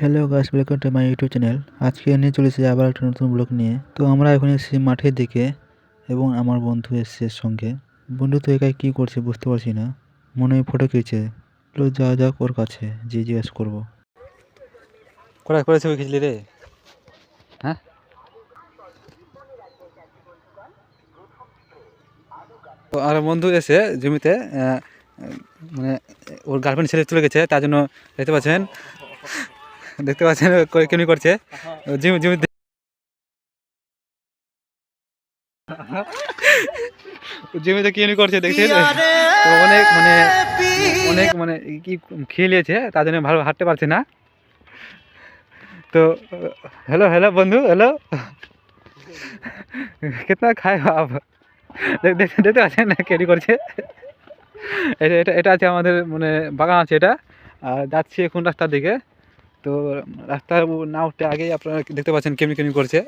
Hello guys, welcome to my YouTube channel. আজকে নিয়ে চলেছি আবার একটা নতুন ব্লগ নিয়ে। তো আমরা এখন এসেছি মাঠের দিকে এবং আমার বন্ধু এসছে সঙ্গে। বন্ধু তো একাই কী করছে বুঝতে পারছি না, মনে হয় ফটো খিঁচছে। তো যাওয়া যাক ওর কাছে, যে জিজ্ঞেস করবো। কোথায় করে ছবি খিঁচলি রে? হ্যাঁ, তো আর বন্ধু এসে জমিতে মানে ওর গার্লফ্রেন্ড ছেড়ে চলে গেছে, তার জন্য দেখতে পাচ্ছেন কেমনি করছে জমিতে। জমিতে কেমনি করছে দেখছেন? তো অনেক কি খেয়ে নিয়েছে, তার জন্য ভালো হাঁটতে পারছে না। তো हेलो हेलो বন্ধু, हेलो कितना खाए हो आप? দেখতে পাচ্ছেন না কেমনি করছে? এটা এটা এটা আছে আমাদের মানে বাগান আছে এটা। আর যাচ্ছি এখন রাস্তার দিকে। তো রাস্তায় না উঠতে আগেই আপনারা দেখতে পাচ্ছেন কেমনি করছে।